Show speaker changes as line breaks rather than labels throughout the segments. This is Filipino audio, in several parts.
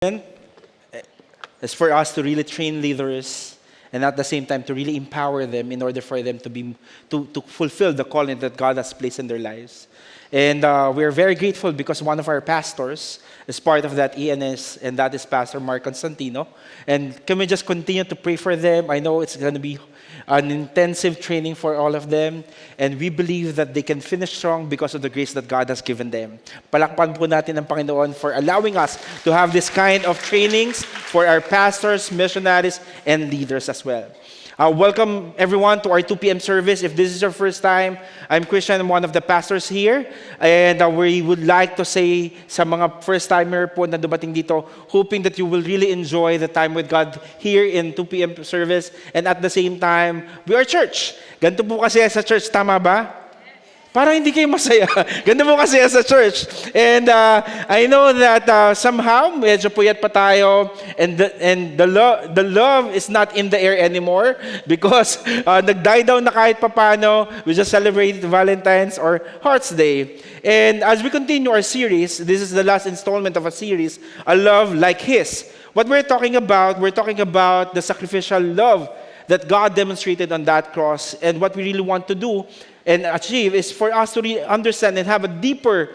is for us to really train leaders and at the same time to really empower them in order for them to fulfill the calling that God has placed in their lives. And we're very grateful because one of our pastors is part of that ENS, and that is Pastor Mark Constantino. And can we just continue to pray for them? I know it's going to be an intensive training for all of them, and we believe that they can finish strong because of the grace that God has given them. Palakpan po natin ang Panginoon for allowing us to have this kind of trainings for our pastors, missionaries, and leaders as well. Welcome everyone to our 2 p.m. service. If this is your first time, I'm Christian, I'm one of the pastors here. And we would like to say sa mga first-timer po na dumating dito, hoping that you will really enjoy the time with God here in 2 p.m. service. And at the same time, we are church. Ganito po kasi sa church, tama ba? Parang hindi kayo masaya. Ganda mo kasi sa church. And I know that somehow, medyo puyat pa tayo. And the love is not in the air anymore because nag-die down na kahit papano. We just celebrated Valentine's or Hearts Day. And as we continue our series, this is the last installment of a series, A Love Like His. What we're talking about the sacrificial love that God demonstrated on that cross. And what we really want to do and achieve is for us to really understand and have a deeper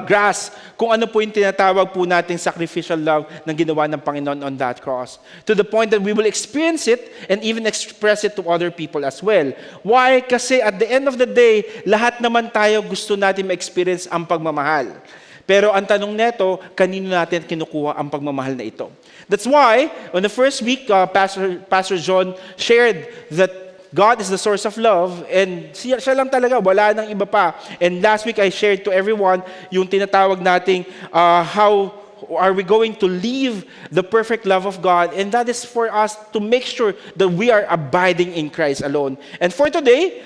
grasp kung ano po yung tinatawag po nating sacrificial love ng ginawa ng Panginoon on that cross. To the point that we will experience it and even express it to other people as well. Why? Kasi at the end of the day, lahat naman tayo gusto natin ma-experience ang pagmamahal. Pero ang tanong neto, kanino natin kinukuha ang pagmamahal na ito? That's why, on the first week, Pastor John shared that God is the source of love, and siya lang talaga, wala nang iba pa. And last week, I shared to everyone yung tinatawag nating how are we going to live the perfect love of God, and that is for us to make sure that we are abiding in Christ alone. And for today,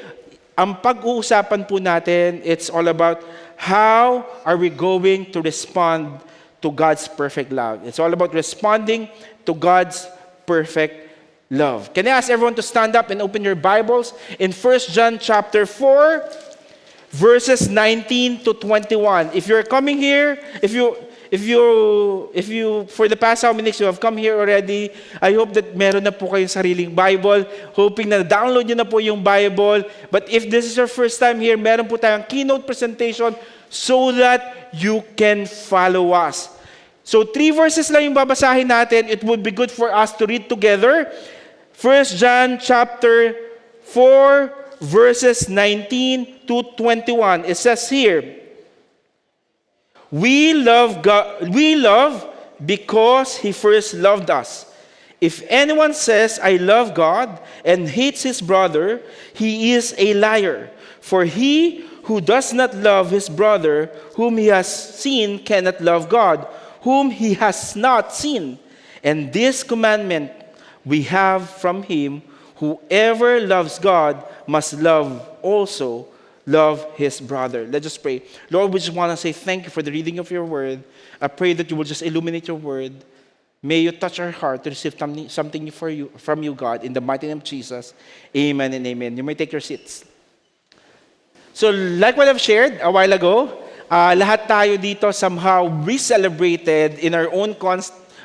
ang pag-uusapan po natin, it's all about how are we going to respond to God's perfect love. It's all about responding to God's perfect love. Can I ask everyone to stand up and open your Bibles in 1 John chapter 4, verses 19 to 21. If you're coming here, if you for the past how many weeks you have come here already, I hope that meron na po kayong sariling Bible, hoping na download nyo na po yung Bible. But if this is your first time here, meron po tayong keynote presentation so that you can follow us. So 3 verses lang yung babasahin natin. It would be good for us to read together. 1 John chapter 4, verses 19 to 21. It says here, we love because He first loved us. If anyone says, I love God, and hates his brother, he is a liar. For he who does not love his brother, whom he has seen, cannot love God, whom he has not seen. And this commandment we have from Him, whoever loves God must also love his brother. Let's just pray. Lord, we just want to say thank you for the reading of your word. I pray that you will just illuminate your word. May you touch our heart to receive something from you, God, in the mighty name of Jesus. Amen and amen. You may take your seats. So like what I've shared a while ago, lahat tayo dito somehow re-celebrated in our own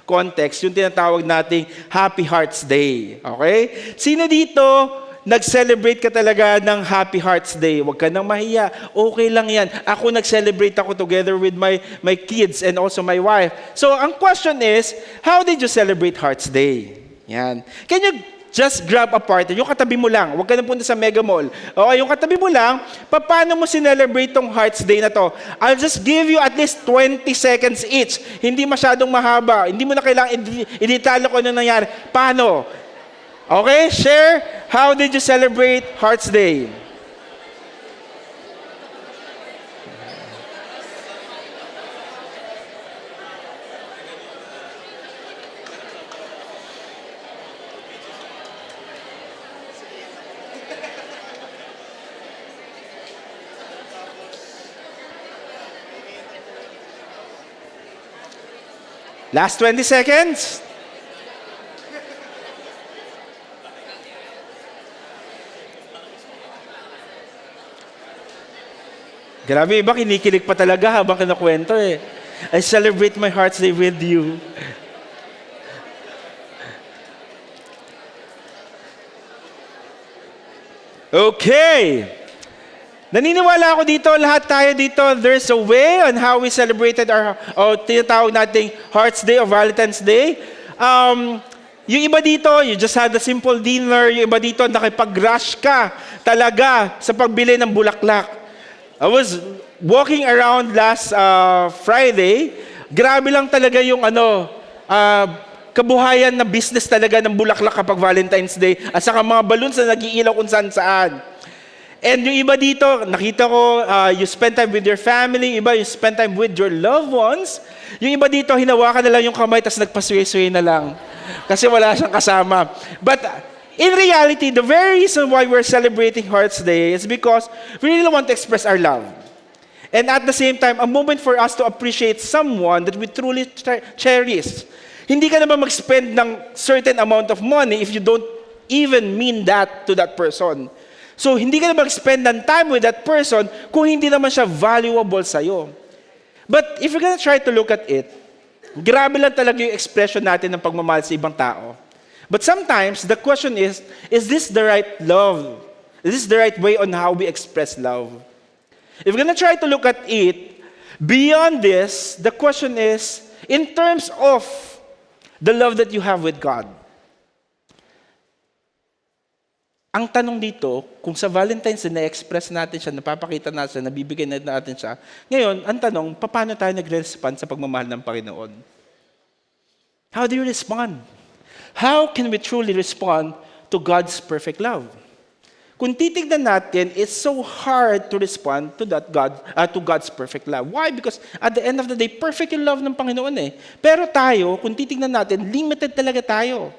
context yung tinatawag nating Happy Hearts Day. Okay? Sino dito nag-celebrate ka talaga ng Happy Hearts Day? Huwag ka nang mahiya. Okay lang yan. Ako nag-celebrate ako together with my kids and also my wife. So ang question is, how did you celebrate Hearts Day? Yan. Can you just grab a partner? Yung katabi mo lang. Huwag ka na punta sa Mega Mall. O, yung katabi mo lang, paano mo sinelebrate tong Hearts Day na to? I'll just give you at least 20 seconds each. Hindi masyadong mahaba. Hindi mo na kailangan i-detalye kung ano nangyari. Paano? Okay? Share. How did you celebrate Hearts Day? Last 20 seconds. Grabe, iba kinikilig pa talaga habang kinakwento eh. I celebrate my Hearts Day with you. Okay. Naniniwala ako dito, lahat tayo dito, there's a way on how we celebrated our tinatawag nating Hearts Day or Valentine's Day. Yung iba dito, you just had a simple dinner. Yung iba dito, nakipag-rush ka talaga sa pagbili ng bulaklak. I was walking around last Friday. Grabe lang talaga yung kabuhayan na business talaga ng bulaklak kapag Valentine's Day. At saka mga balloons na nag-iilaw kung saan-saan. And yung iba dito, nakita ko, you spend time with your family, iba you spend time with your loved ones. Yung iba dito, hinawakan na lang yung kamay, tapos nagpasuy-suy na lang. Kasi wala siyang kasama. But in reality, the very reason why we're celebrating Hearts Day is because we really want to express our love. And at the same time, a moment for us to appreciate someone that we truly cherish. Hindi ka naman mag-spend ng certain amount of money if you don't even mean that to that person. So, hindi ka na mag-spend ng time with that person kung hindi naman siya valuable sa'yo. But if you're gonna try to look at it, grabe lang talaga yung expression natin ng pagmamahal sa ibang tao. But sometimes, the question is this the right love? Is this the right way on how we express love? If you're gonna try to look at it, beyond this, the question is, in terms of the love that you have with God, ang tanong dito, kung sa Valentine's Day na-express natin siya, napapakita natin siya, nabibigay natin siya, ngayon, ang tanong, paano tayo nagre-respond sa pagmamahal ng Panginoon? How do you respond? How can we truly respond to God's perfect love? Kung titignan natin, it's so hard to respond to God's perfect love. Why? Because at the end of the day, perfect yung love ng Panginoon eh. Pero tayo, kung titignan natin, limited talaga tayo.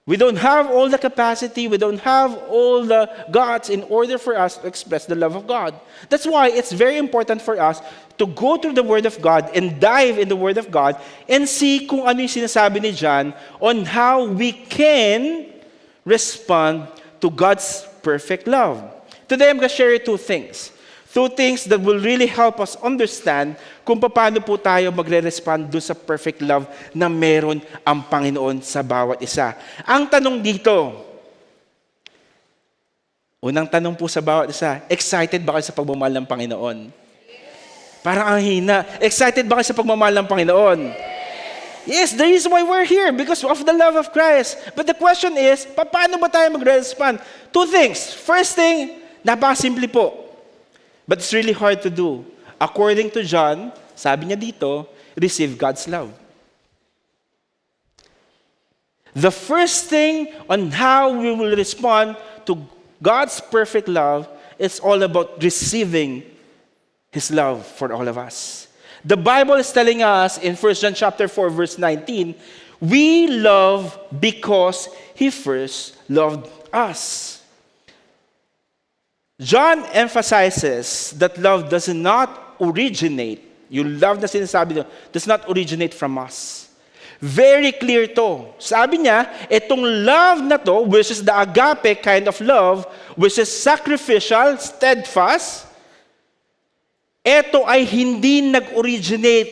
We don't have all the capacity, we don't have all the guts in order for us to express the love of God. That's why it's very important for us to go through the Word of God and dive in the Word of God and see kung ano yung sinasabi ni John on how we can respond to God's perfect love. Today, I'm going to share you two things. Two things that will really help us understand kung paano po tayo magre-respond doon sa perfect love na meron ang Panginoon sa bawat isa. Ang tanong dito, unang tanong po sa bawat isa, excited ba kayo sa pagmamahal ng Panginoon? Parang ang hina. Excited ba kayo sa pagmamahal ng Panginoon? Yes, the reason why we're here, because of the love of Christ. But the question is, paano ba tayo magre-respond? Two things. First thing, napakasimple po. But it's really hard to do. According to John, sabi niya dito, receive God's love. The first thing on how we will respond to God's perfect love is all about receiving His love for all of us. The Bible is telling us in 1 John chapter 4, verse 19, we love because He first loved us. John emphasizes that love does not originate, yung love na sinasabi niya, does not originate from us. Very clear to. Sabi niya, itong love na to, which is the agape kind of love, which is sacrificial, steadfast, ito ay hindi nag-originate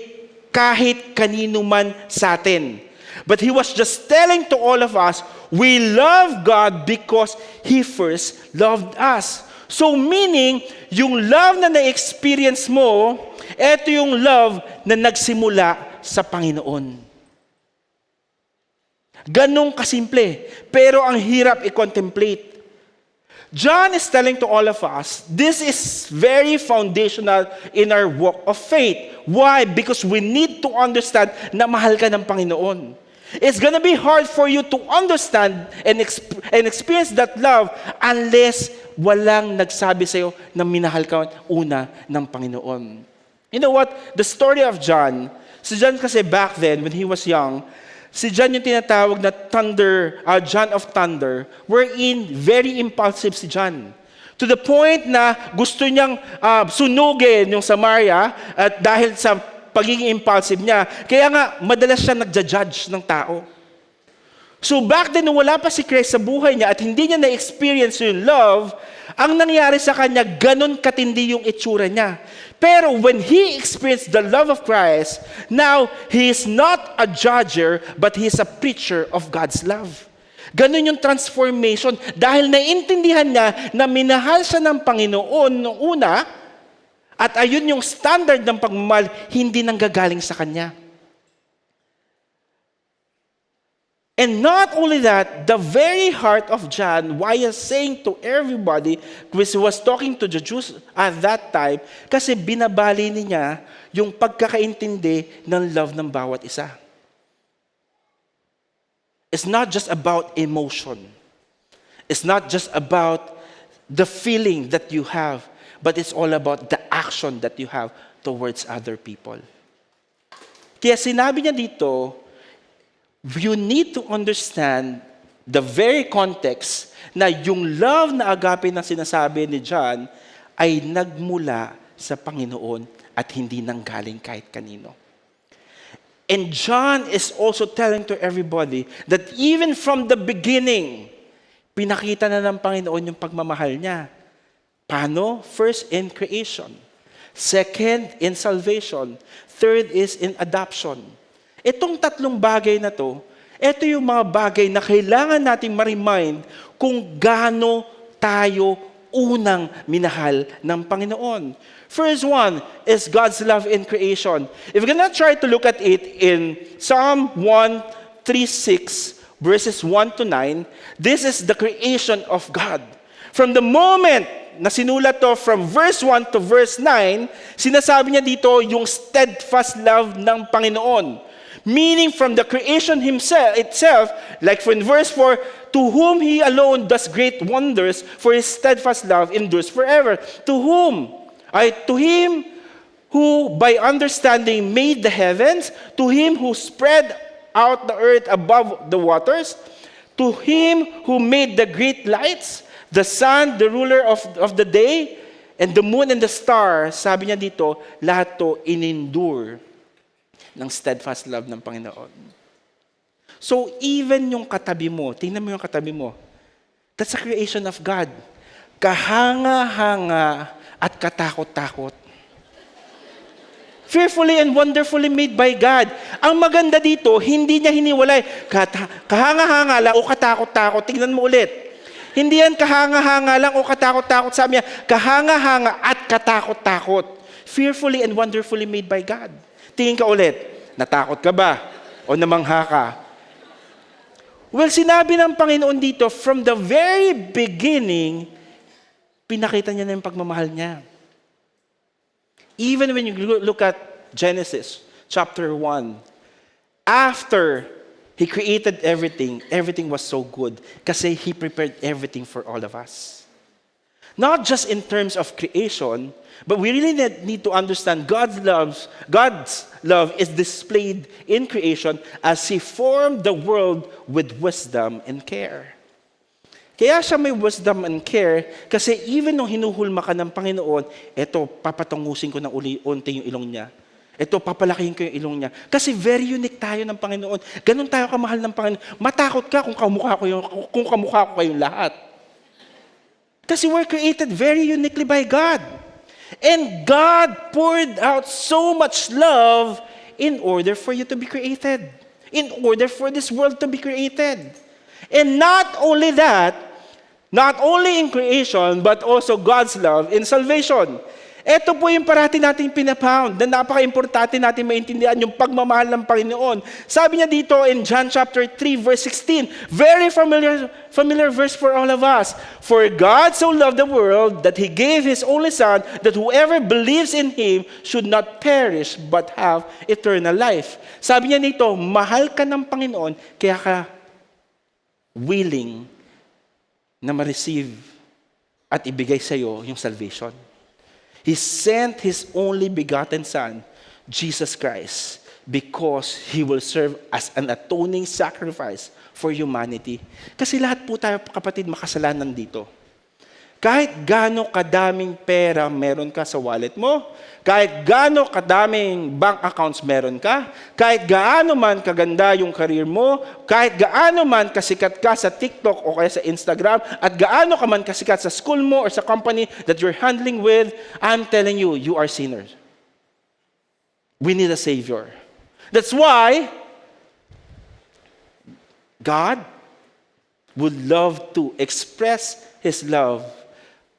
kahit kanino man sa atin. But He was just telling to all of us, we love God because He first loved us. So meaning, yung love na na-experience mo, ito yung love na nagsimula sa Panginoon. Ganong kasimple. Pero ang hirap i-contemplate. John is telling to all of us, this is very foundational in our walk of faith. Why? Because we need to understand na mahal ka ng Panginoon. It's gonna be hard for you to understand and experience that love unless walang nagsabi sa'yo na minahal ka una ng Panginoon. You know what? The story of John, si John kasi back then, when he was young, si John yung tinatawag na John of Thunder, wherein very impulsive si John. To the point na gusto niyang sunugin yung Samaria at dahil sa pagiging impulsive niya. Kaya nga, madalas siya nagja-judge ng tao. So back then, nung wala pa si Christ sa buhay niya at hindi niya na-experience yung love, ang nangyari sa kanya, ganun katindi yung itsura niya. Pero when he experienced the love of Christ, now he is not a judger, but he is a preacher of God's love. Ganun yung transformation dahil naintindihan niya na minahal siya ng Panginoon noong una at ayun yung standard ng pagmamahal, hindi nanggagaling sa kanya. And not only that, the very heart of John, why he's saying to everybody, because he was talking to the Jews at that time, kasi binabali niya yung pagkakaintindi ng love ng bawat isa. It's not just about emotion. It's not just about the feeling that you have, but it's all about the action that you have towards other people. Kaya sinabi niya dito, you need to understand the very context na yung love na agape na sinasabi ni John ay nagmula sa Panginoon at hindi nanggaling kahit kanino. And John is also telling to everybody that even from the beginning, pinakita na ng Panginoon yung pagmamahal niya. Paano? First, in creation. Second, in salvation. Third is in adoption. Itong tatlong bagay na to, ito yung mga bagay na kailangan nating ma-remind kung gaano tayo unang minahal ng Panginoon. First one is God's love in creation. If we're gonna try to look at it in Psalm 136, verses 1 to 9, this is the creation of God. From the moment na sinulat to from verse 1 to verse 9, sinasabi niya dito yung steadfast love ng Panginoon. Meaning from the creation itself, like in verse 4, to whom He alone does great wonders, for His steadfast love endures forever. To whom? To Him who by understanding made the heavens, to Him who spread out the earth above the waters, to Him who made the great lights, the sun, the ruler of the day, and the moon and the stars, sabi niya dito, lahat to in-endure ng steadfast love ng Panginoon. So even yung katabi mo, tingnan mo yung katabi mo, that's a creation of God. Kahanga-hanga at katakot-takot. Fearfully and wonderfully made by God. Ang maganda dito, hindi niya hiniwalay. Kahanga-hanga lang o katakot-takot. Tingnan mo ulit. Hindi yan kahanga-hanga lang o katakot-takot. Sabi niya, kahanga-hanga at katakot-takot. Fearfully and wonderfully made by God. Tingin ka ulit, natakot ka ba? O namangha ka? Well, sinabi ng Panginoon dito, from the very beginning, pinakita niya na yung pagmamahal niya. Even when you look at Genesis chapter 1, after He created everything, everything was so good kasi He prepared everything for all of us. Not just in terms of creation, but we really need to understand God's love is displayed in creation as He formed the world with wisdom and care. Kaya siya may wisdom and care kasi even nung hinuhulma ka ng Panginoon, eto, papatungusin ko ng unti yung ilong niya. Eto, papalakihin ko yung ilong niya. Kasi very unique tayo ng Panginoon. Ganon tayo kamahal ng Panginoon. Matakot ka kung kamukha ko kayong lahat. Kasi we're created very uniquely by God. And God poured out so much love in order for you to be created. In order for this world to be created. And not only that, not only in creation, but also God's love in salvation. Ito po yung parati nating pinapound na napaka-importante natin maintindihan yung pagmamahal ng Panginoon. Sabi niya dito in John chapter 3 verse 16, very familiar verse for all of us. For God so loved the world that He gave His only Son, that whoever believes in Him should not perish but have eternal life. Sabi niya dito, mahal ka ng Panginoon, kaya ka willing na ma-receive at ibigay sa iyo yung salvation. He sent His only begotten Son, Jesus Christ, because He will serve as an atoning sacrifice for humanity. Kasi lahat po tayo, kapatid, makasalanan dito. Kahit gaano kadaming pera meron ka sa wallet mo, kahit gaano kadaming bank accounts meron ka, kahit gaano man kaganda yung career mo, kahit gaano man kasikat ka sa TikTok o kaya sa Instagram, at gaano ka man kasikat sa school mo or sa company that you're handling with, I'm telling you, you are sinners. We need a Savior. That's why God would love to express His love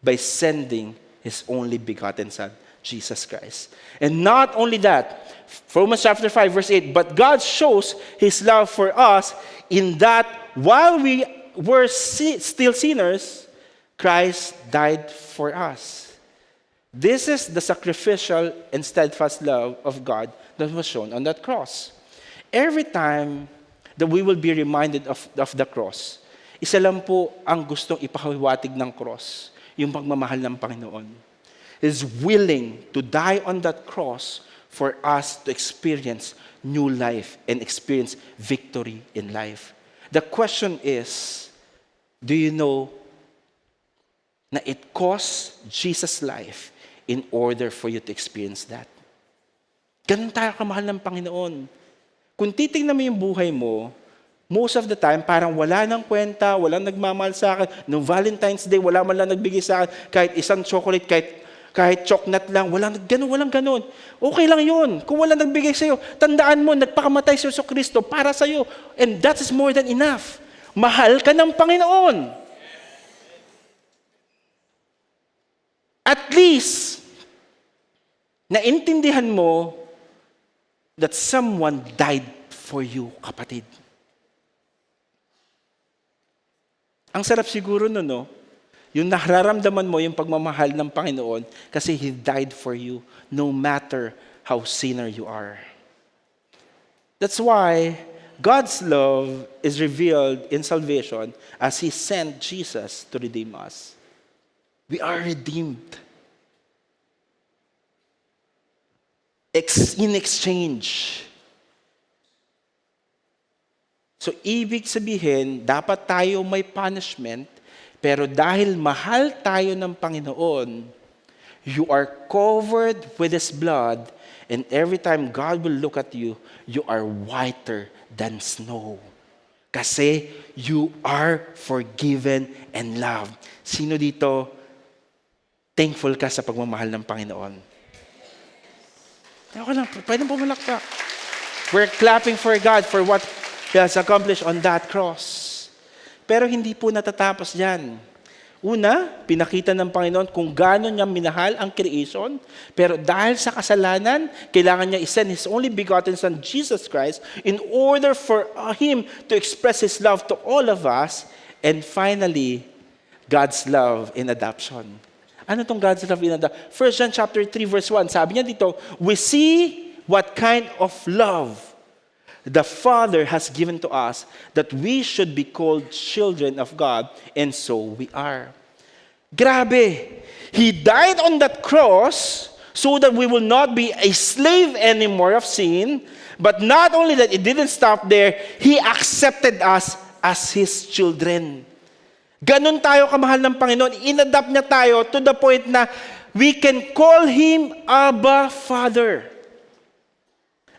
by sending His only begotten Son, Jesus Christ. And not only that, Romans chapter 5, verse 8, but God shows His love for us in that while we were still sinners, Christ died for us. This is the sacrificial and steadfast love of God that was shown on that cross. Every time that we will be reminded of the cross, isa lang po ang gustong ipahiwatig ng cross, yung pagmamahal ng Panginoon. Is willing to die on that cross for us to experience new life and experience victory in life. The question is, do you know na it cost Jesus' life in order for you to experience that? Ganun tayo kamahal ng Panginoon. Kung titingnan mo yung buhay mo, most of the time, parang wala nang kwenta, walang nagmamahal sa akin. Noong Valentine's Day, wala man lang nagbigay sa akin. Kahit isang chocolate, kahit chocolate lang, walang ganun. Okay lang yun. Kung walang nagbigay sa'yo, tandaan mo, nagpakamatay si Yesu Cristo para sa'yo. And that is more than enough. Mahal ka ng Panginoon. At least, naintindihan mo that someone died for you, kapatid. Ang sarap siguro nun, no? Yung nararamdaman mo yung pagmamahal ng Panginoon kasi He died for you no matter how sinner you are. That's why God's love is revealed in salvation as He sent Jesus to redeem us. We are redeemed. In exchange. So, ibig sabihin, dapat tayo may punishment, pero dahil mahal tayo ng Panginoon, you are covered with His blood, and every time God will look at you, you are whiter than snow. Kasi you are forgiven and loved. Sino dito thankful ka sa pagmamahal ng Panginoon? Okay lang, pwede pumalakpak. We're clapping for God for what He has accomplished on that cross. Pero hindi po natatapos yan. Una, pinakita ng Panginoon kung gaano niya minahal ang creation. Pero dahil sa kasalanan, kailangan niya isend His only begotten Son, Jesus Christ, in order for Him to express His love to all of us. And finally, God's love in adoption. Ano tong God's love in adoption? 1 John chapter 3, verse 1, sabi niya dito, we see what kind of love the Father has given to us that we should be called children of God, and so we are. Grabe! He died on that cross so that we will not be a slave anymore of sin, but not only that, it didn't stop there, He accepted us as His children. Ganon tayo kamahal ng Panginoon. Inadapt niya tayo to the point na we can call Him Abba, Father.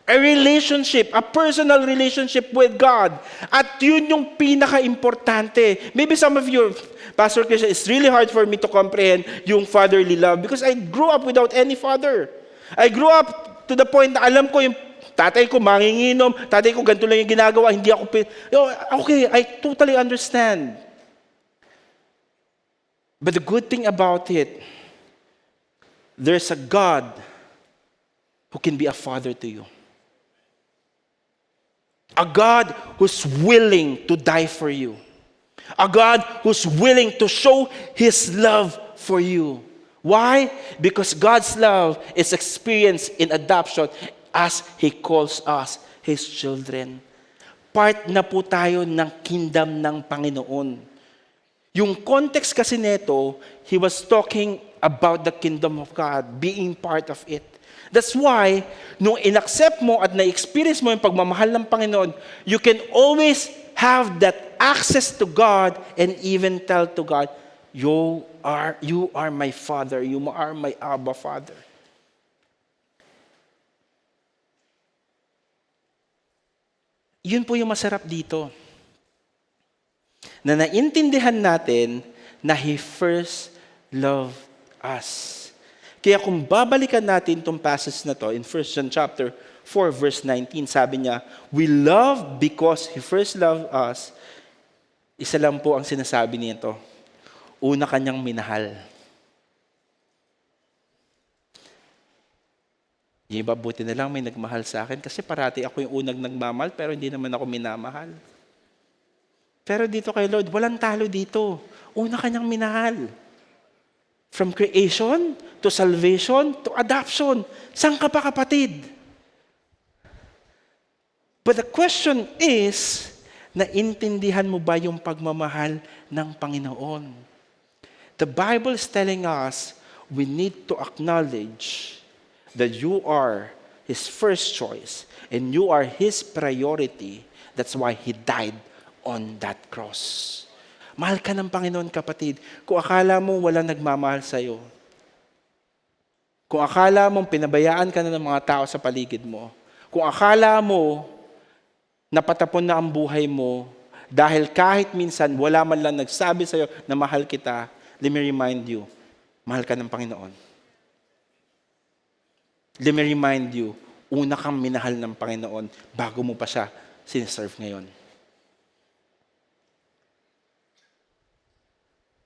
A relationship, a personal relationship with God. At yun yung pinaka-importante. Maybe some of you, Pastor Christian, it's really hard for me to comprehend yung fatherly love because I grew up without any father. I grew up to the point na alam ko yung tatay ko manginginom, tatay ko ganito lang yung ginagawa, hindi ako okay, I totally understand. But the good thing about it, there's a God who can be a father to you. A God who's willing to die for you. A God who's willing to show His love for you. Why? Because God's love is experienced in adoption as He calls us His children. Part na po tayo ng kingdom ng Panginoon. Yung context kasi neto, He was talking about the kingdom of God, being part of it. That's why, nung inaccept mo at na-experience mo yung pagmamahal ng Panginoon, you can always have that access to God and even tell to God, you are my Father. You are my Abba Father. Yun po yung masarap dito. Na naintindihan natin na He first loved us. Kaya kung babalikan natin itong passage na to in 1 John chapter 4 verse 19, sabi niya, we love because He first loved us. Isa lang po ang sinasabi nito. Una kanyang minahal. Yung iba, buti na lang may nagmahal sa akin kasi parati ako yung unang nagmamahal pero hindi naman ako minamahal. Pero dito kay Lord, walang talo dito. Una kanyang minahal. From creation to salvation to adoption. Saan ka pa, kapatid? But the question is, naintindihan mo ba yung pagmamahal ng Panginoon? The Bible is telling us we need to acknowledge that you are His first choice and you are His priority. That's why He died on that cross. Mahal ka ng Panginoon, kapatid. Kung akala mo walang nagmamahal sa'yo, kung akala mong pinabayaan ka na ng mga tao sa paligid mo, kung akala mo napatapon na ang buhay mo dahil kahit minsan wala man lang nagsabi sa'yo na mahal kita, let me remind you, mahal ka ng Panginoon. Let me remind you, una kang minahal ng Panginoon bago mo pa siya siniserve ngayon.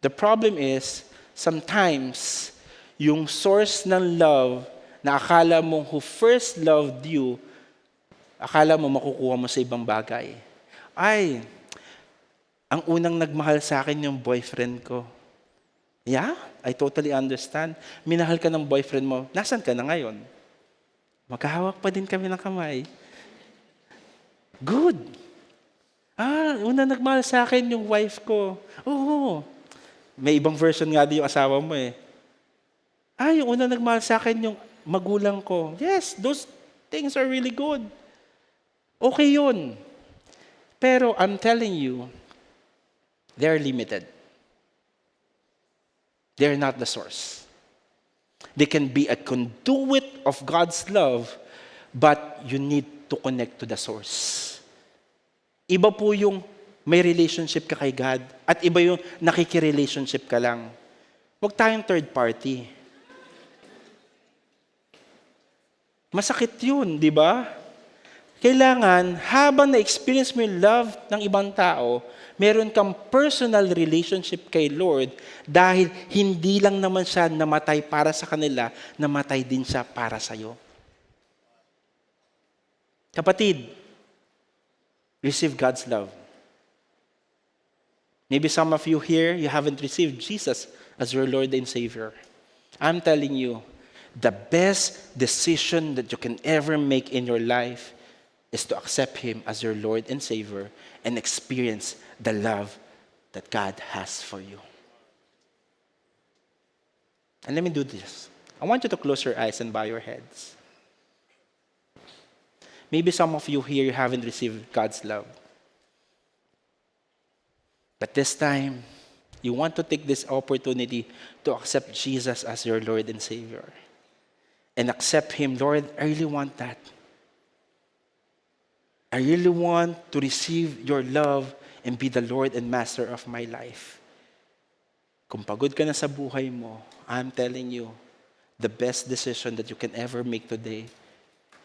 The problem is, sometimes, yung source ng love na akala mo who first loved you, akala mo makukuha mo sa ibang bagay. Ay, ang unang nagmahal sa akin yung boyfriend ko. Yeah, I totally understand. Minahal ka ng boyfriend mo, nasan ka na ngayon? Magkahawak pa din kami ng kamay. Good. Unang nagmahal sa akin yung wife ko. Oo. May ibang version nga din yung asawa mo eh. Yung una nagmahal sa akin yung magulang ko. Yes, those things are really good. Okay yun. Pero I'm telling you, they're limited. They're not the source. They can be a conduit of God's love, but you need to connect to the source. Iba po yung may relationship ka kay God, at iba yung nakikirelationship ka lang. Huwag tayong third party. Masakit yun, di ba? Kailangan, habang na-experience mo yung love ng ibang tao, meron kang personal relationship kay Lord dahil hindi lang naman siya namatay para sa kanila, namatay din siya para sa'yo. Kapatid, receive God's love. Maybe some of you here, you haven't received Jesus as your Lord and Savior. I'm telling you, the best decision that you can ever make in your life is to accept Him as your Lord and Savior and experience the love that God has for you. And let me do this. I want you to close your eyes and bow your heads. Maybe some of you here, you haven't received God's love. But this time, you want to take this opportunity to accept Jesus as your Lord and Savior. And accept Him, Lord, I really want that. I really want to receive your love and be the Lord and Master of my life. Kung pagod ka na sa buhay mo, I'm telling you, the best decision that you can ever make today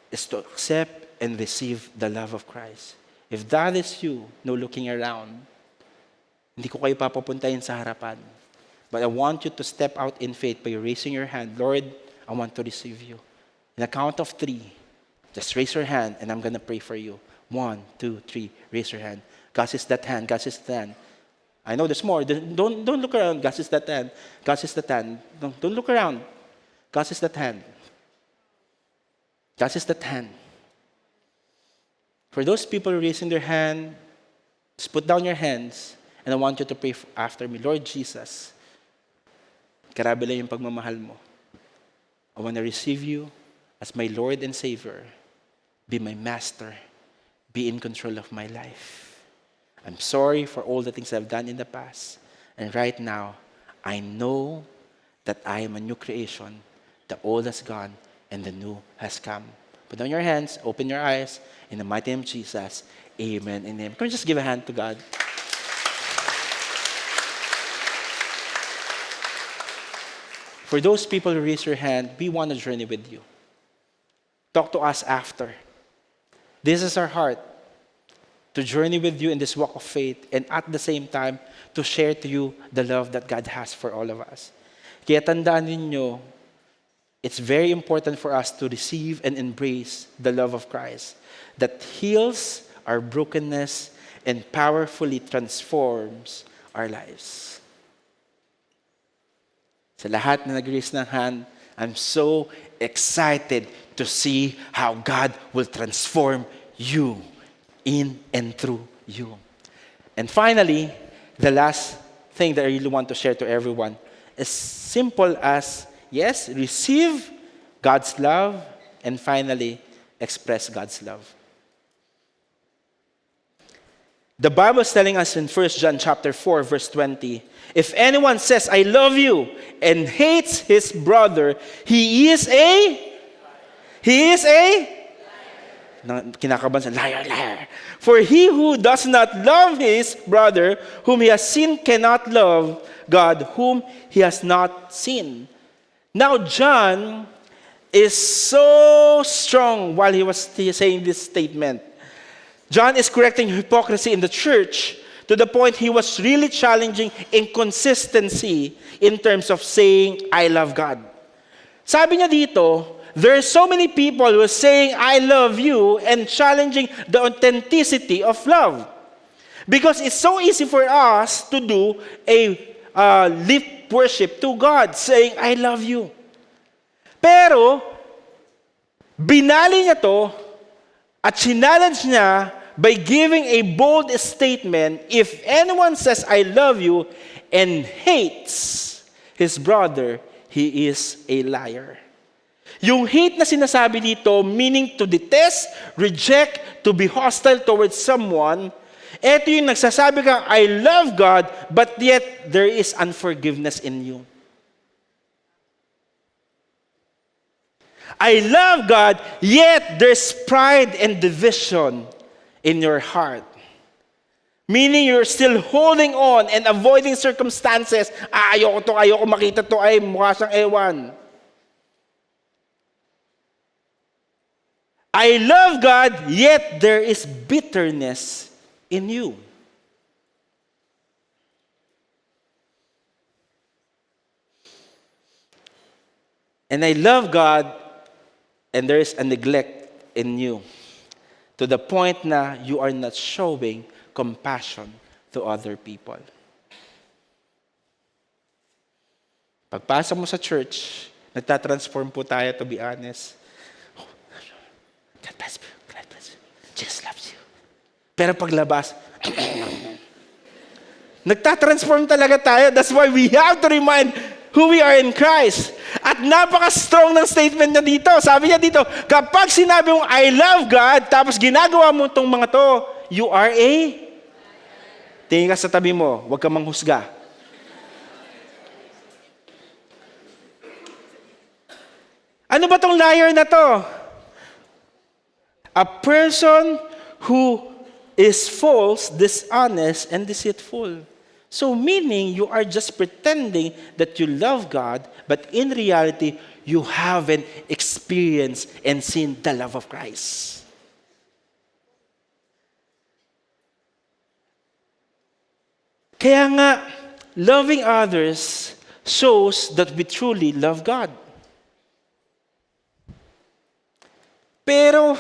is to accept and receive the love of Christ. If that is you, no looking around, hindi ko kayo papapuntahin sa harapan. But I want you to step out in faith by raising your hand. Lord, I want to receive you. In a count of 3, just raise your hand and I'm going to pray for you. 1, 2, 3, raise your hand. God sees that hand. God sees that hand. I know there's more. Don't look around. God sees that hand. God sees that hand. Don't look around. God sees that hand. God sees that hand. For those people raising their hand, just put down your hands. And I want you to pray after me. Lord Jesus, grabe lang yung pagmamahal mo. I want to receive you as my Lord and Savior. Be my master. Be in control of my life. I'm sorry for all the things I've done in the past. And right now, I know that I am a new creation. The old has gone and the new has come. Put down your hands, open your eyes. In the mighty name of Jesus, amen and amen. Can we just give a hand to God? For those people who raise your hand, we want to journey with you. Talk to us after. This is our heart, to journey with you in this walk of faith and at the same time, to share to you the love that God has for all of us. Kaya tandaan ninyo, it's very important for us to receive and embrace the love of Christ that heals our brokenness and powerfully transforms our lives. Sa lahat na nag-raise ng hand, I'm so excited to see how God will transform you in and through you. And finally, the last thing that I really want to share to everyone is simple as, yes, receive God's love, and finally, express God's love. The Bible is telling us in 1 John chapter 4, verse 20, if anyone says, I love you, and hates his brother, he is a kinakabahan sa liar. For he who does not love his brother, whom he has seen, cannot love God, whom he has not seen. Now, John is so strong while he was saying this statement. John is correcting hypocrisy in the church to the point he was really challenging inconsistency in terms of saying, I love God. Sabi niya dito, there are so many people who are saying, I love you, and challenging the authenticity of love. Because it's so easy for us to do a lip worship to God, saying, I love you. Pero, binali niya to, at challenge niya by giving a bold statement, if anyone says, I love you, and hates his brother, he is a liar. Yung hate na sinasabi dito, meaning to detest, reject, to be hostile towards someone, eto yung nagsasabi kang, I love God, but yet there is unforgiveness in you. I love God, yet there's pride and division in your heart. Meaning you're still holding on and avoiding circumstances. Ayoko makita to, ay mukha siyang ewan. I love God, yet there is bitterness in you. And I love God, and there is a neglect in you. To the point na you are not showing compassion to other people. Pagpasok mo sa church, nagtatransform po tayo, to be honest. God bless you. God bless you. Jesus loves you. Pero paglabas, nagtatransform talaga tayo. That's why we have to remind who we are in Christ. At napaka-strong ng statement niya dito. Sabi niya dito, kapag sinabi mong I love God, tapos ginagawa mo itong mga to, you are a... Tingin ka sa tabi mo, huwag ka manghusga. Ano ba tong liar na to? A person who is false, dishonest, and deceitful. So meaning you are just pretending that you love God, but in reality, you haven't experienced and seen the love of Christ. Kaya nga, loving others shows that we truly love God. Pero,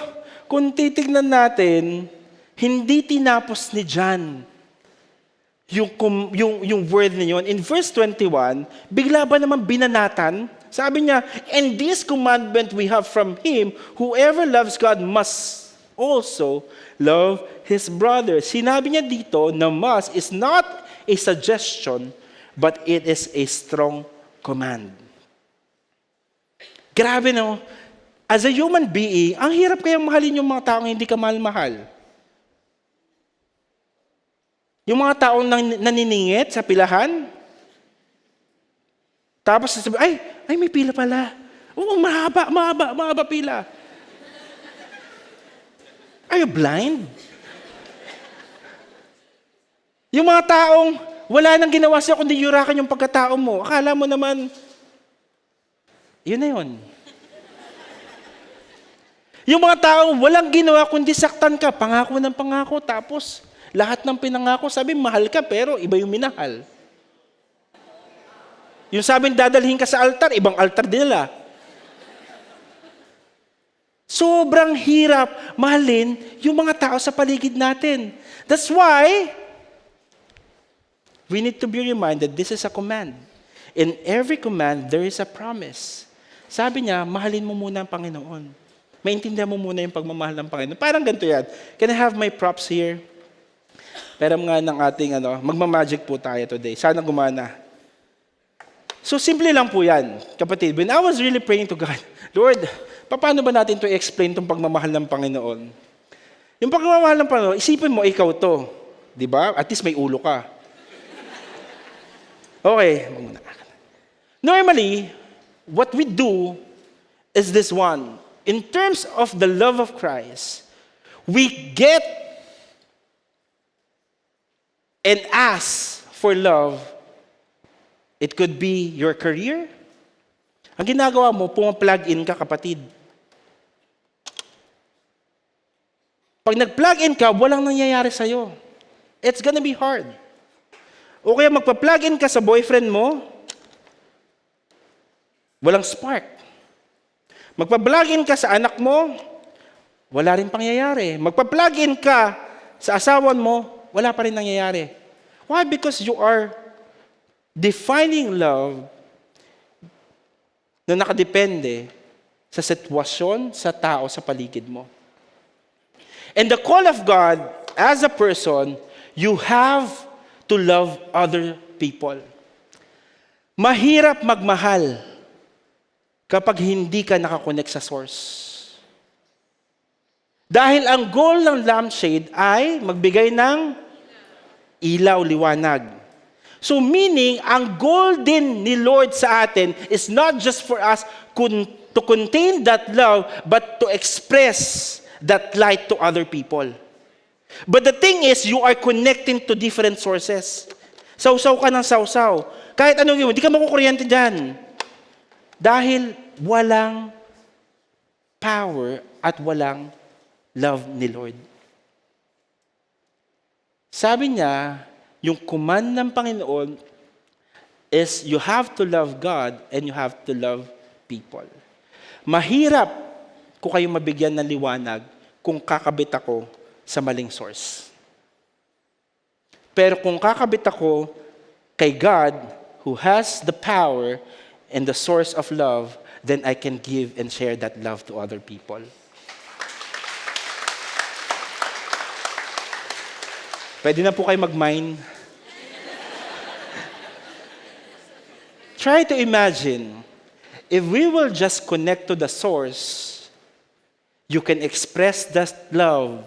kung titignan natin, hindi tinapos ni John yung word na yun. In verse 21, bigla ba naman binanatan? Sabi niya, and this commandment we have from Him, whoever loves God must also love his brother. Sinabi niya dito na must is not a suggestion, but it is a strong command. Grabe no? As a human being, ang hirap kayang mahalin yung mga taong hindi ka mahal-mahal. Yung mga taong naniningit sa pilahan, Tapos sabi, ay may pila pala. Oo, mahaba pila. Are you blind? Yung mga taong wala nang ginawa siya kundi yurakan yung pagkatao mo. Akala mo naman, yun na yun. Yung mga taong walang ginawa kundi saktan ka, pangako ng pangako, tapos lahat ng pinangako, sabi mahal ka pero iba yung minahal. Yung sabing dadalhin ka sa altar, ibang altar dinala. Sobrang hirap mahalin yung mga tao sa paligid natin. That's why we need to be reminded this is a command. In every command, there is a promise. Sabi niya, mahalin mo muna ang Panginoon. Maintindihan mo muna yung pagmamahal ng Panginoon. Parang ganito yan. Can I have my props here? Pero nga ng ating, magmamagic po tayo today. Sana gumana. So, simple lang po yan, kapatid. When I was really praying to God, Lord, paano ba natin to explain itong pagmamahal ng Panginoon? Yung pagmamahal ng Panginoon, isipin mo, ikaw to. Di ba? At least may ulo ka. Okay. Normally, what we do is this one. In terms of the love of Christ, we get and ask for love. It could be your career. Ang ginagawa mo, puma-plug in ka, kapatid. Pag nag-plug in ka, walang nangyayari sa'yo. It's gonna be hard. O kaya magpa-plug in ka sa boyfriend mo, walang spark. Magpa-plug in ka sa anak mo, wala rin pangyayari. Magpa-plug in ka sa asawan mo, wala pa rin nangyayari. Why? Because you are defining love na nakadepende sa sitwasyon, sa tao, sa paligid mo. And the call of God, as a person, you have to love other people. Mahirap magmahal kapag hindi ka nakakonect sa source. Dahil ang goal ng lampshade ay magbigay ng ilaw, liwanag. So meaning, ang goal din ni Lord sa atin is not just for us to contain that love, but to express that light to other people. But the thing is, you are connecting to different sources. Sausaw ka ng sausaw. Kahit anong yun, hindi ka makukuryente dyan. Dahil walang power at walang love ni Lord. Sabi niya, yung command ng Panginoon is you have to love God and you have to love people. Mahirap kung kayo mabigyan ng liwanag kung kakabit ako sa maling source. Pero kung kakabit ako kay God who has the power and the source of love, then I can give and share that love to other people. Pwede na po kayo mag-mine. Try to imagine, if we will just connect to the source, you can express that love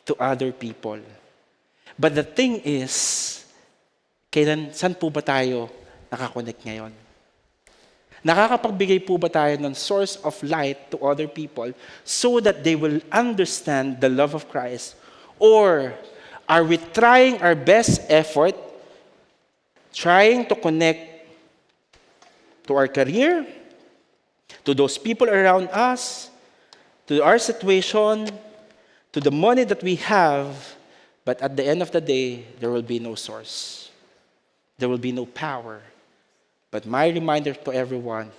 to other people. But the thing is, saan po ba tayo nakakonect ngayon? Nakakapagbigay po ba tayo ng source of light to other people so that they will understand the love of Christ? Or are we trying our best effort, trying to connect to our career, to those people around us, to our situation, to the money that we have, but at the end of the day, there will be no source. There will be no power. But my reminder to everyone,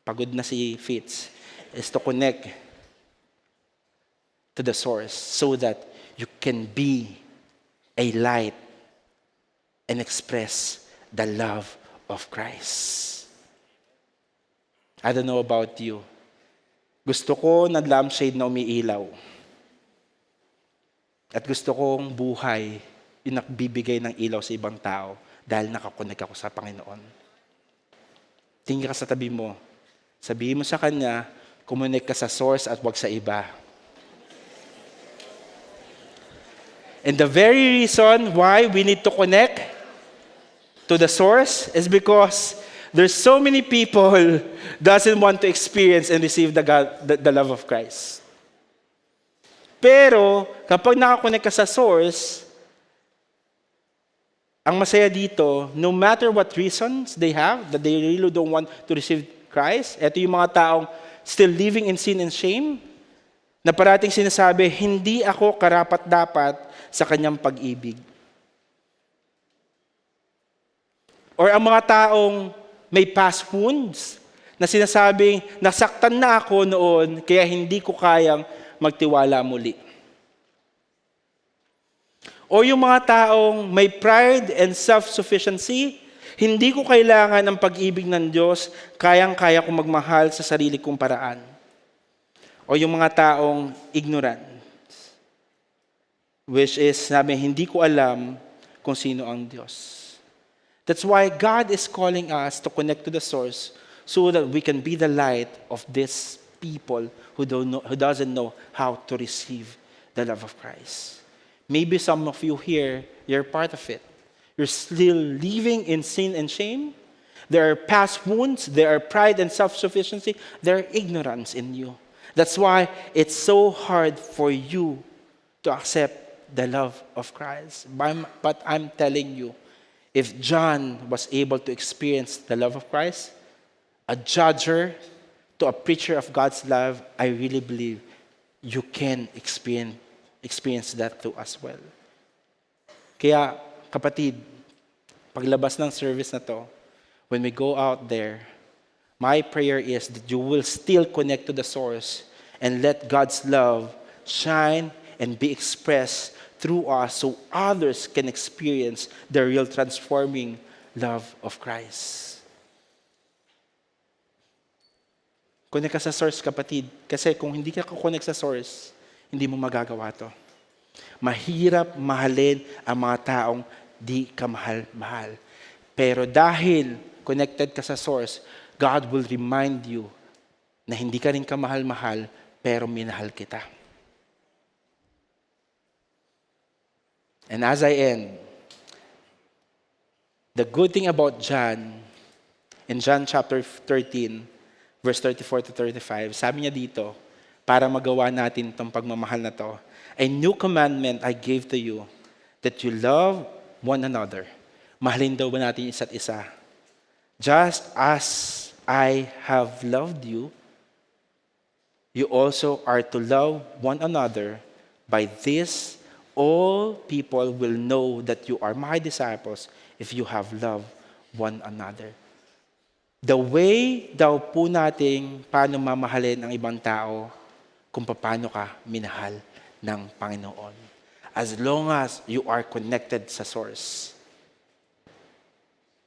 pagod na si Fitz, is to connect to the source so that you can be a light and express the love of Christ. I don't know about you. Gusto ko na lampshade na umiilaw. At gusto kong buhay yung nagbibigay ng ilaw sa ibang tao dahil nakakonect ako sa Panginoon. Tingin ka sa tabi mo. Sabihin mo sa Kanya, kumonek ka sa source at wag sa iba. And the very reason why we need to connect to the source is because There's so many people doesn't want to experience and receive the love of Christ. Pero, kapag nakakonect ka sa source, ang masaya dito, no matter what reasons they have, that they really don't want to receive Christ, eto yung mga taong still living in sin and shame, na parating sinasabi, hindi ako karapat-dapat sa kanyang pag-ibig. Or ang mga taong may past wounds, na sinasabing, nasaktan na ako noon, kaya hindi ko kayang magtiwala muli. O yung mga taong may pride and self-sufficiency, hindi ko kailangan ng pag-ibig ng Diyos, kayang-kaya kong magmahal sa sarili kong paraan. O yung mga taong ignorant, which is, sabi, hindi ko alam kung sino ang Diyos. That's why God is calling us to connect to the source so that we can be the light of these people who doesn't know how to receive the love of Christ. Maybe some of you here, you're part of it. You're still living in sin and shame. There are past wounds, there are pride and self-sufficiency, there are ignorance in you. That's why it's so hard for you to accept the love of Christ. But I'm telling you, if John was able to experience the love of Christ, a judger to a preacher of God's love, I really believe you can experience that too as well. Kaya, kapatid, paglabas ng service na to, when we go out there, my prayer is that you will still connect to the source and let God's love shine and be expressed through us so others can experience the real transforming love of Christ. Connect ka sa source, kapatid. Kasi kung hindi ka connect sa source, hindi mo magagawa to. Mahirap mahalin ang mga taong di ka mahal-mahal. Pero dahil connected ka sa source, God will remind you na hindi ka rin kamahal-mahal, pero minahal kita. And as I end, the good thing about John, in John chapter 13, verse 34 to 35, sabi niya dito, para magawa natin itong pagmamahal na to, a new commandment I gave to you, that you love one another. Mahalin daw ba natin isa't isa? Just as I have loved you, you also are to love one another. By this, all people will know that you are my disciples if you have loved one another. The way daw po nating paano mamahalin ang ibang tao kung paano ka minahal ng Panginoon. As long as you are connected sa source.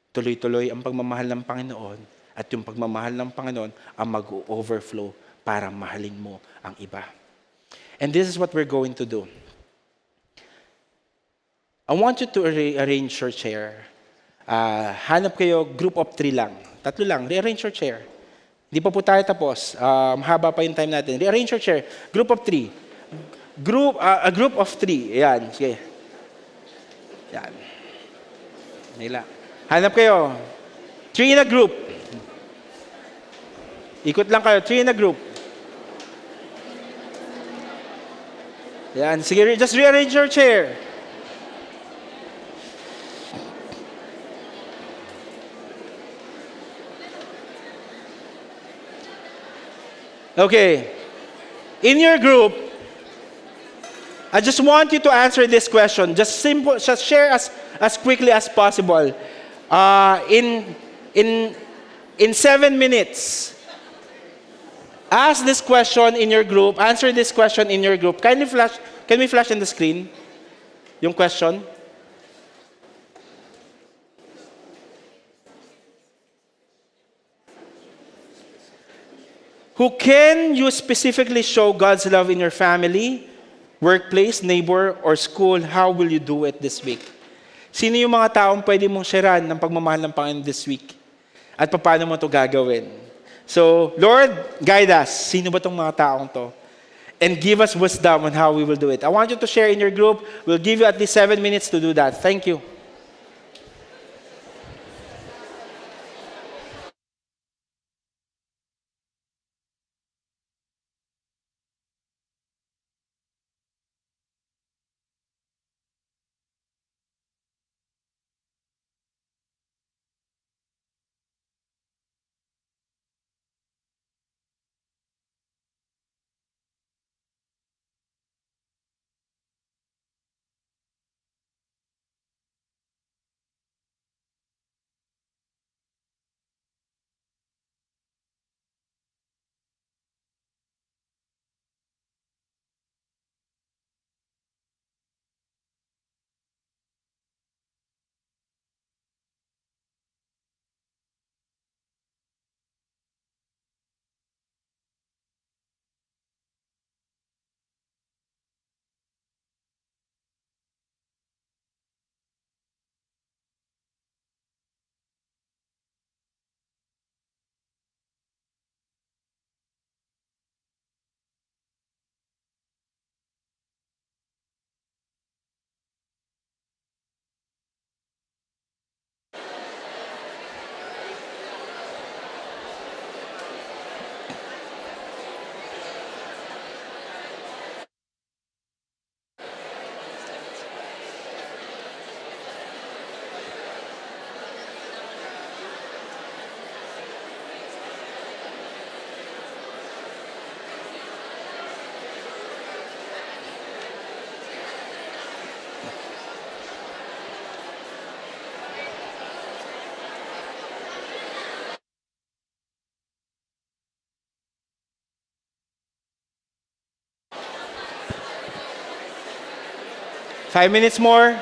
Tuloy-tuloy ang pagmamahal ng Panginoon at yung pagmamahal ng Panginoon ang mag-overflow para mahalin mo ang iba. And this is what we're going to do. I want you to arrange your chair. Hanap kayo, group of 3 lang. 3 lang, rearrange your chair. Hindi pa po tayo tapos. Mahaba pa yung time natin. Rearrange your chair. Group of 3. A group of 3. Yan, sige. Yan. Nila. Hanap kayo. 3 in a group. Ikot lang kayo. 3 in a group. Yan, sige, just rearrange your chair. Okay. In your group, I just want you to answer this question. Just share as quickly as possible. In 7 minutes, ask this question in your group. Answer this question in your group. Can we flash on the screen yung question? Who can you specifically show God's love in your family, workplace, neighbor, or school? How will you do it this week? Sino yung mga taong pwede mong sharean ng pagmamahal ng Panginoon this week? At paano mo ito gagawin? So, Lord, guide us. Sino ba itong mga taong to? And give us wisdom on how we will do it. I want you to share in your group. We'll give you at least 7 minutes to do that. Thank you. 5 minutes more.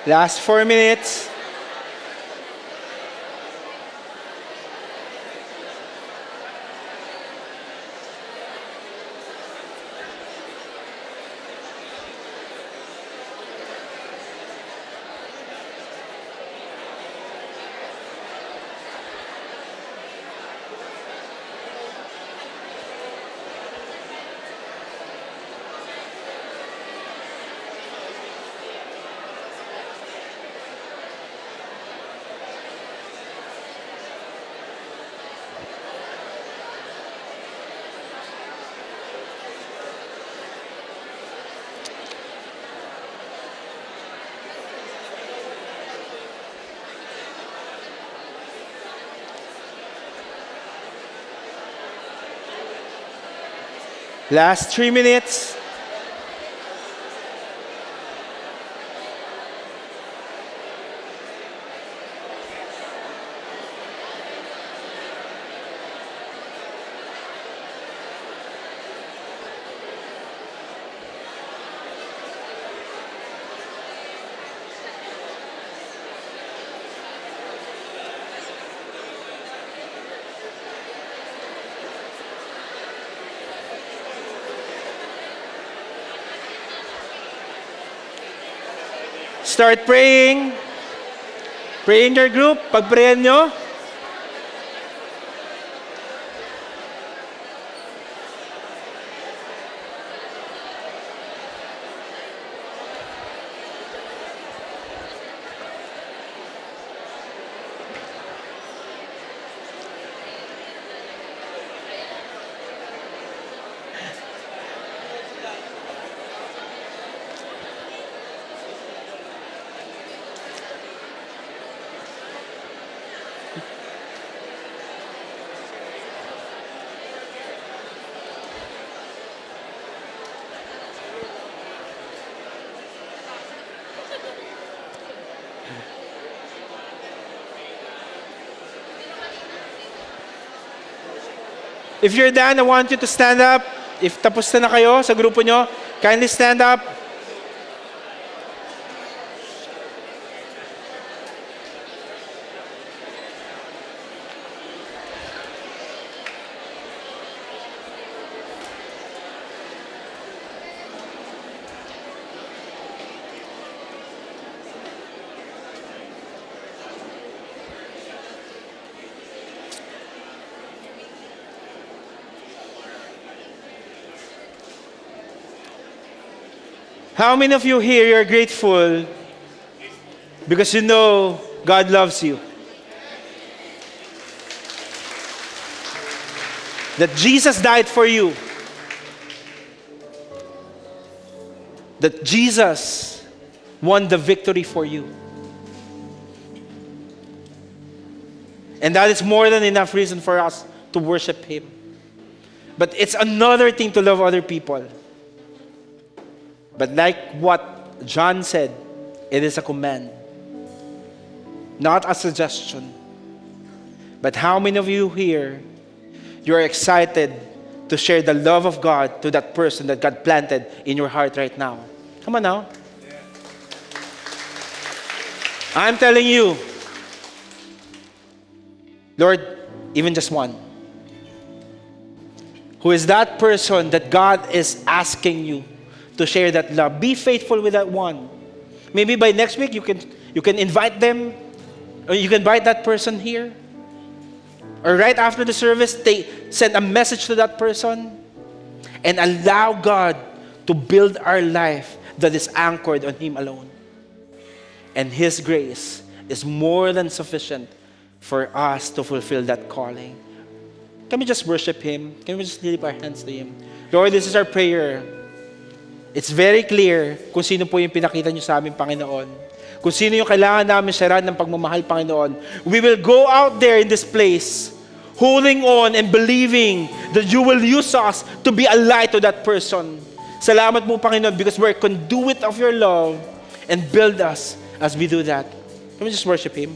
Last 4 minutes. Last 3 minutes. Start praying. Pray in your group. Pag-prayan nyo. If you're done, I want you to stand up. If tapos na kayo sa grupo nyo, kindly stand up. How many of you here are grateful because you know God loves you? That Jesus died for you. That Jesus won the victory for you. And that is more than enough reason for us to worship Him. But it's another thing to love other people. But like what John said, it is a command, not a suggestion. But how many of you here, you're excited to share the love of God to that person that God planted in your heart right now? Come on now. I'm telling you, Lord, even just one. who is that person that God is asking you to share that love. Be faithful with that one. Maybe by next week you can invite them, or you can invite that person here. Or right after the service, send a message to that person and allow God to build our life that is anchored on Him alone. And His grace is more than sufficient for us to fulfill that calling. Can we just worship Him? Can we just lift our hands to Him? Lord, this is our prayer. It's very clear kung sino po yung pinakita niyo sa amin, Panginoon. Kung sino yung kailangan namin sharean ng pagmamahal, Panginoon. We will go out there in this place, holding on and believing that you will use us to be a light to that person. Salamat mo, Panginoon, because we're conduit of your love and build us as we do that. Can we just worship Him?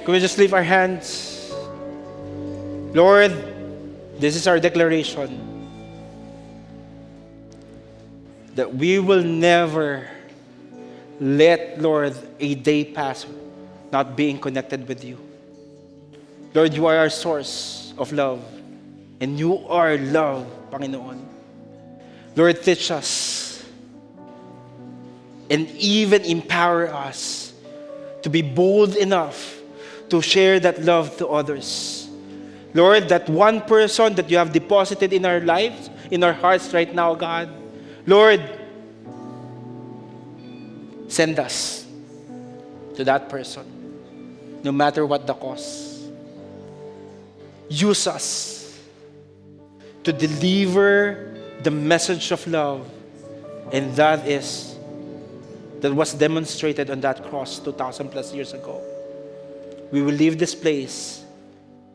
Can we just lift our hands? Lord, this is our declaration that we will never let, Lord, a day pass not being connected with you. Lord, you are our source of love, and you are love, Panginoon. Lord, teach us and even empower us to be bold enough to share that love to others. Lord, that one person that you have deposited in our lives, in our hearts right now, God, Lord, send us to that person, no matter what the cost. Use us to deliver the message of love, and that was demonstrated on that cross 2,000 plus years ago. We will leave this place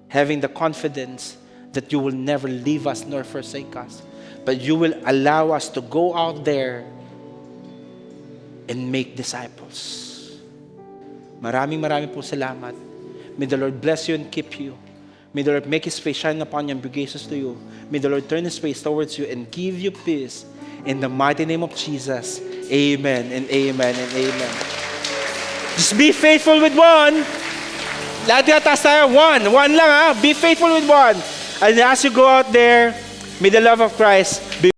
having the confidence that you will never leave us nor forsake us. but you will allow us to go out there and make disciples. Maraming po salamat. May the Lord bless you and keep you. May the Lord make His face shine upon you and be gracious to you. May the Lord turn His face towards you and give you peace. In the mighty name of Jesus, amen and amen and amen. Just be faithful with one. Lahat yung taas tayo. One lang ha. Be faithful with one. And as you go out there, may the love of Christ be